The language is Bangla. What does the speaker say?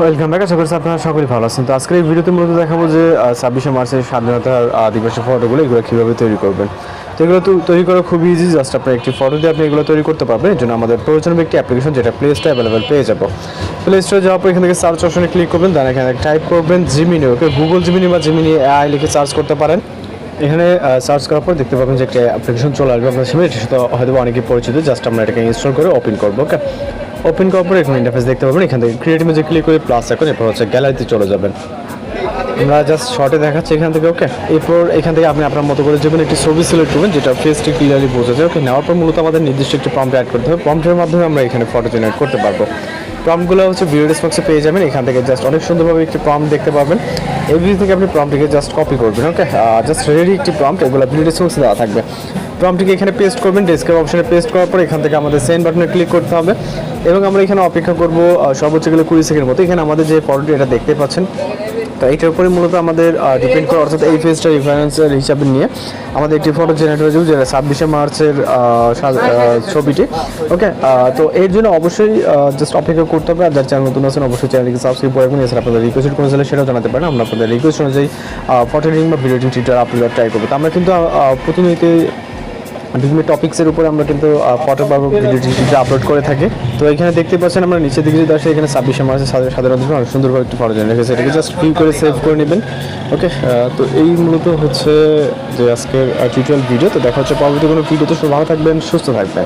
Welcome back. আশা করছি আপনারা সকলেই ভালো আছেন। তো আজকের এই ভিডিওতে মূলত দেখাবো যে 26শে মার্চের স্বাধীনতার দিবসের ফটোগুলো এগুলো কীভাবে তৈরি করবেন। তো এগুলো তো তৈরি করা খুবই ইজি। জাস্ট আপনার একটি ফটো দিয়ে আপনি এগুলো তৈরি করতে পারবেন। এর জন্য আমাদের প্রয়োজন একটি অ্যাপ্লিকেশন, যেটা প্লে স্টোরে অ্যাভেলেবেল পেয়ে যাবো। প্লে স্টোরে যাওয়ার পর এখান থেকে সার্চ অপশনে ক্লিক করবেন, দেন এখানে টাইপ করবেন জিমিনি। ওকে, গুগল জিমিনি বা জিমিনি এআই লিখে সার্চ করতে পারেন। এখানে সার্চ করার পর দেখতে পাবেন যে একটা অ্যাপ্লিকেশন চলে আসবে আপনার সামনে। এটার সাথে হয়তো অনেকেই পরিচিত। জাস্ট আমরা এটাকে ইনস্টল করে ওপেন করবো। ওকে, ওপেন করার পর এখানে ইন্টারফেস দেখতে পাবেন। এখান থেকে ক্রিয়েট ইমেজে ক্লিক করে প্লাস এখন এরপর হচ্ছে গ্যালারিতে চলে যাবেন। আমরা জাস্ট শর্টে দেখাচ্ছি এখান থেকে। ওকে, এরপর এখান থেকে আপনি আপনার মতো করে যে কোনো একটি ছবি সিলেক্ট করবেন যেটা ফেসটি ক্লিয়ারলি বোঝা যায়। ওকে, নেওয়ার পর মূলত আমাদের নির্দিষ্ট একটি প্রম্পট অ্যাড করতে হবে। প্রম্পটের মাধ্যমে আমরা এখানে ফটো জেনারেট করতে পারবো। প্রম্পটগুলো হচ্ছে ভিডিও রেসপন্সে পেয়ে যাবেন। এখান থেকে জাস্ট অনেক সুন্দরভাবে একটি প্রম্পট দেখতে পাবেন। এই ভিডিও থেকে আপনি প্রম্পটটিকে জাস্ট কপি করবেন। ওকে, জাস্ট রেডি একটি প্রম্পট, এগুলো ভিডিও রেসপন্সে দেওয়া থাকবে। প্রম্পটটিকে এখানে পেস্ট করবেন। ডেস্কটপ অপশনে পেস্ট করার পর এখান থেকে আমাদের সেন্ড বাটনে ক্লিক করতে হবে এবং আমরা এখানে অপেক্ষা করব সর্বোচ্চ গেলে 20 সেকেন্ডের মতো। এখানে আমাদের যে ফটোটি এটা দেখতে পাচ্ছেন, তো এইটার উপরে মূলত আমাদের ডিপেন্ড করে, অর্থাৎ এই ফেজটা রেফারেন্সের হিসাবে নিয়ে আমাদের একটি ফটো জেনারেট হয়ে যাবে, যেটা 26শে মার্চের ছবিটি। ওকে, তো এর জন্য অবশ্যই জাস্ট অপেক্ষা করতে হবে। আর যার চ্যানেল নতুন আছেন অবশ্যই চ্যানেলকে সাবস্ক্রাইব করে রাখুন। এছাড়া আপনাদের রিকোয়েস্ট কোনো চাইলে সেটাও জানাতে পারেন। আমরা আপনাদের রিকোয়েস্ট অনুযায়ী ফটো এডিটিং বা video editing tutorial upload try করবো। তো আমরা কিন্তু প্রতিনিয়ত বিভিন্ন টপিক্সের উপরে আমরা কিন্তু ফটো বা ভিডিও টিউটোরিয়াল আপলোড করে থাকি। তো এখানে দেখতে পাচ্ছেন আমরা নিচের দিকে যদি আসে, এখানে 26শে মার্চের সাধারণত অনেক সুন্দরভাবে একটি ফটো জেনারেট হয়েছে। এটাকে জাস্ট ক্লিক করে সেভ করে নেবেন। ওকে, তো এই মূলত হচ্ছে যে আজকের টিউটোরিয়াল ভিডিও। তো দেখা হচ্ছে পরবর্তী কোনো ভিডিওতে। ভালো থাকবেন, সুস্থ থাকবেন।